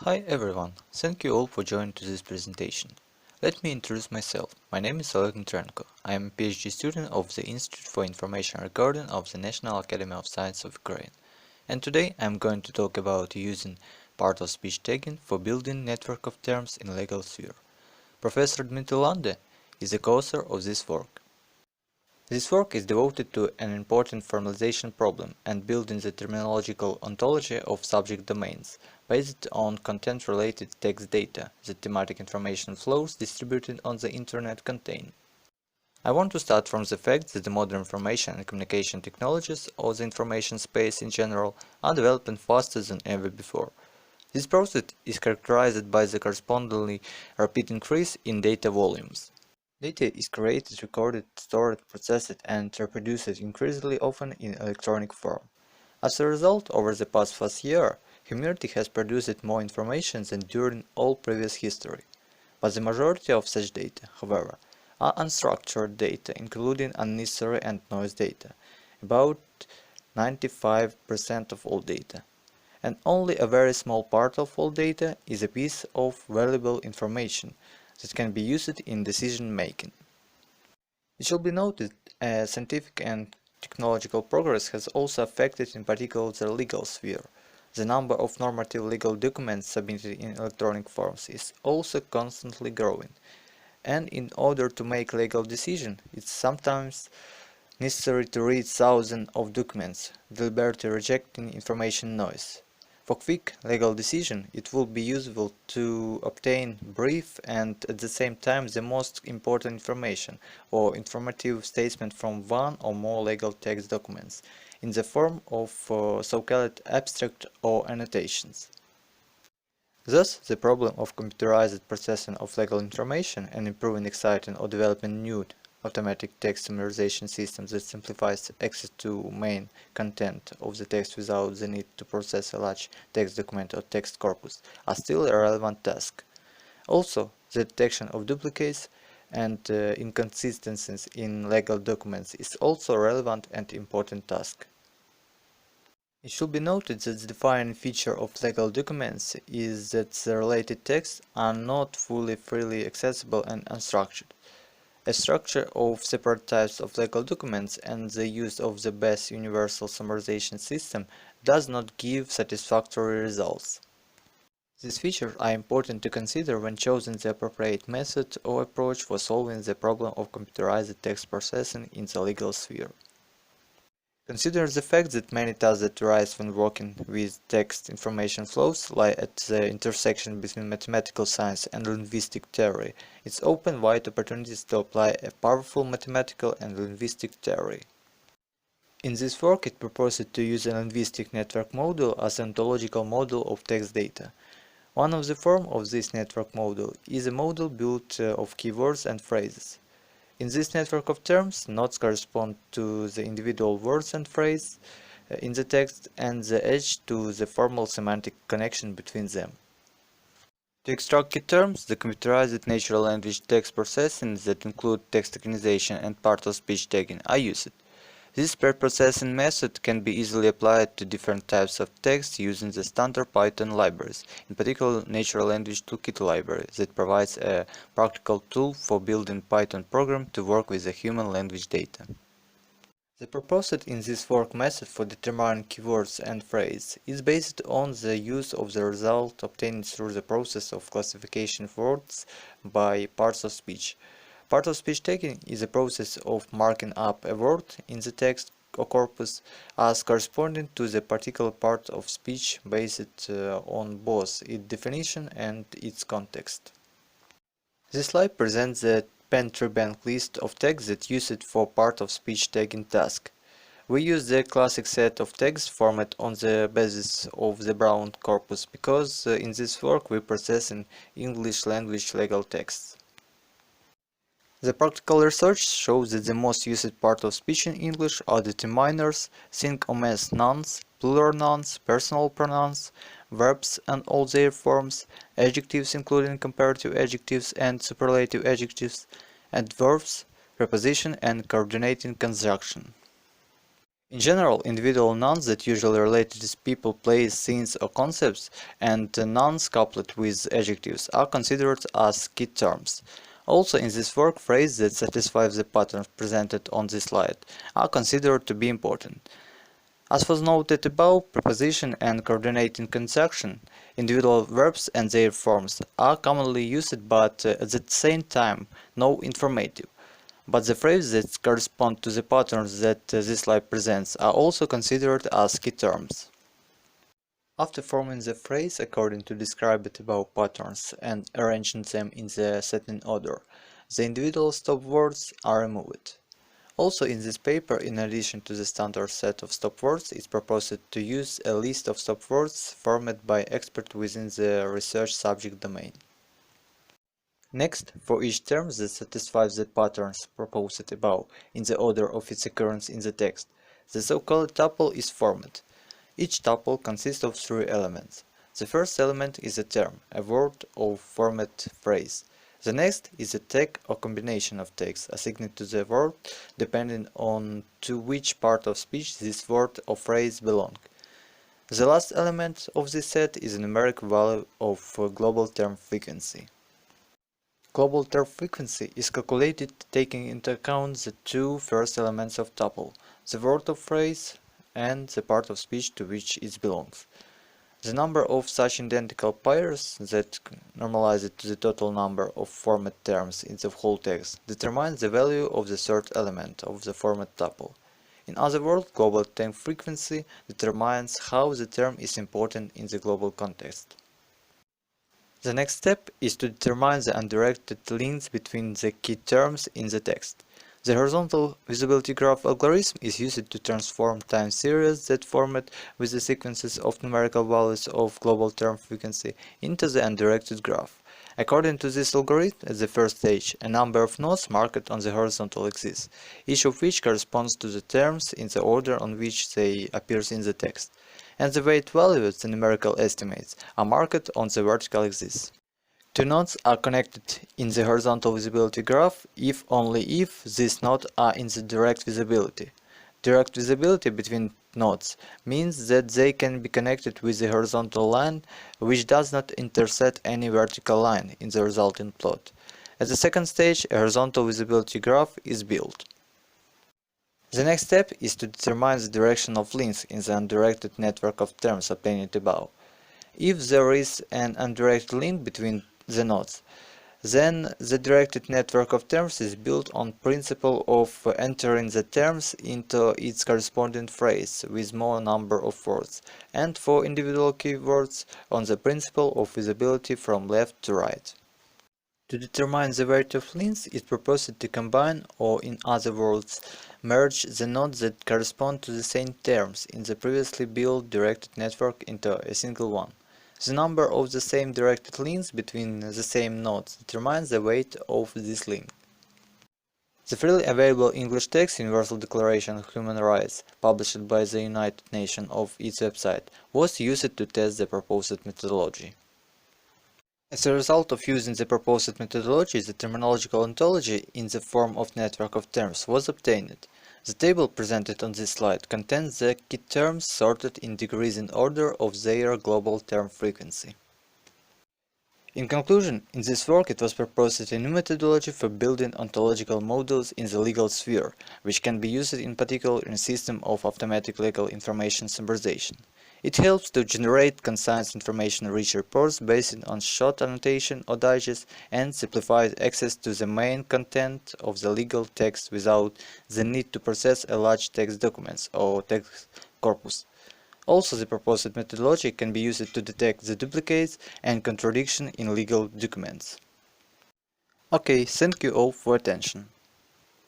Hi everyone, thank you all for joining to this presentation. Let me introduce myself. My name is Dmytrenko. I am a PhD student of the Institute for Information Recording of the National Academy of Science of Ukraine. And today I am going to talk about using part-of-speech tagging for building network of terms in legal sphere. Professor Dmytro Lande is the co-author of this work. This work is devoted to an important formalization problem and building the terminological ontology of subject domains, based on content-related text data that thematic information flows distributed on the internet contain. I want to start from the fact that the modern information and communication technologies, or the information space in general, are developing faster than ever before. This process is characterized by the correspondingly rapid increase in data volumes. Data is created, recorded, stored, processed, and reproduced increasingly often in electronic form. As a result, over the past 5 years, humanity has produced more information than during all previous history. But the majority of such data, however, are unstructured data, including unnecessary and noise data, about 95% of all data. And only a very small part of all data is a piece of valuable information that can be used in decision making. It should be noted scientific and technological progress has also affected in particular the legal sphere. The number of normative legal documents submitted in electronic forms is also constantly growing, and in order to make legal decision, it's sometimes necessary to read thousands of documents, deliberately rejecting information noise. For quick legal decision, it will be useful to obtain brief and at the same time the most important information or informative statement from one or more legal text documents in the form of so-called abstract or annotations. Thus, the problem of computerized processing of legal information and improving exciting or developing new automatic text summarization systems that simplifies access to main content of the text without the need to process a large text document or text corpus are still a relevant task. Also, the detection of duplicates and inconsistencies in legal documents is also a relevant and important task. It should be noted that the defining feature of legal documents is that the related texts are not fully freely accessible and unstructured. A structure of separate types of legal documents and the use of the best universal summarization system does not give satisfactory results. These features are important to consider when choosing the appropriate method or approach for solving the problem of computerized text processing in the legal sphere. Consider the fact that many tasks that arise when working with text information flows lie at the intersection between mathematical science and linguistic theory. It's open wide opportunities to apply a powerful mathematical and linguistic theory. In this work, it proposes to use a linguistic network model as an ontological model of text data. One of the forms of this network model is a model built of keywords and phrases. In this network of terms, nodes correspond to the individual words and phrases in the text and the edge to the formal semantic connection between them. To extract key terms, the computerized natural language text processing that include text tokenization and part-of-speech tagging are used. This pre-processing method can be easily applied to different types of text using the standard Python libraries, in particular Natural Language Toolkit library that provides a practical tool for building Python program to work with the human language data. The proposed in this work method for determining keywords and phrases is based on the use of the result obtained through the process of classification of words by parts of speech. Part-of-speech tagging is a process of marking up a word in the text or corpus as corresponding to the particular part of speech based on both its definition and its context. This slide presents the Penn Treebank list of tags that used for part-of-speech tagging task. We use the classic set of tags format on the basis of the Brown corpus because in this work we process in English language legal texts. The practical research shows that the most used part of speech in English are determiners, think-o-mes nouns, plural nouns, personal pronouns, verbs and all their forms, adjectives including comparative adjectives and superlative adjectives, adverbs, preposition and coordinating conjunction. In general, individual nouns that usually related to people, places, scenes or concepts, and nouns coupled with adjectives are considered as key terms. Also in this work, phrases that satisfy the pattern presented on this slide are considered to be important. As was noted above, preposition and coordinating conjunction, individual verbs and their forms are commonly used but at the same time no informative. But the phrases that correspond to the patterns that this slide presents are also considered as key terms. After forming the phrase according to described above patterns and arranging them in the certain order, the individual stop words are removed. Also in this paper, in addition to the standard set of stop words, it's proposed to use a list of stop words formed by experts within the research subject domain. Next, for each term that satisfies the patterns proposed above in the order of its occurrence in the text, the so-called tuple is formed. Each tuple consists of three elements. The first element is a term, a word or formed phrase. The next is a tag or combination of tags assigned to the word depending on to which part of speech this word or phrase belongs. The last element of this set is a numeric value of global term frequency. Global term frequency is calculated taking into account the two first elements of tuple, the word or phrase and the part of speech to which it belongs. The number of such identical pairs that normalize to the total number of formed terms in the whole text determines the value of the third element of the formed tuple. In other words, global term frequency determines how the term is important in the global context. The next step is to determine the undirected links between the key terms in the text. The horizontal visibility graph algorithm is used to transform time series that formed with the sequences of numerical values of global term frequency into the undirected graph. According to this algorithm, at the first stage, a number of nodes marked on the horizontal axis, each of which corresponds to the terms in the order on which they appear in the text, and the weight values, the numerical estimates, are marked on the vertical axis. Two nodes are connected in the horizontal visibility graph if only if these nodes are in the direct visibility. Direct visibility between nodes means that they can be connected with the horizontal line which does not intersect any vertical line in the resulting plot. At the second stage, a horizontal visibility graph is built. The next step is to determine the direction of links in the undirected network of terms obtained above. If there is an undirected link between the nodes, then the directed network of terms is built on principle of entering the terms into its corresponding phrase with more number of words, and for individual keywords on the principle of visibility from left to right. To determine the weight of links, it proposed to combine, or in other words, merge the nodes that correspond to the same terms in the previously built directed network into a single one. The number of the same directed links between the same nodes determines the weight of this link. The freely available English text Universal Declaration of Human Rights, published by the United Nations on its website, was used to test the proposed methodology. As a result of using the proposed methodology, the terminological ontology in the form of network of terms was obtained. The table presented on this slide contains the key terms sorted in decreasing order of their global term frequency. In conclusion, in this work it was proposed a new methodology for building ontological models in the legal sphere, which can be used in particular in a system of automatic legal information summarization. It helps to generate concise information-rich reports based on short annotation or digest and simplified access to the main content of the legal text without the need to process a large text documents or text corpus. Also, the proposed methodology can be used to detect the duplicates and contradiction in legal documents. Okay, thank you all for attention.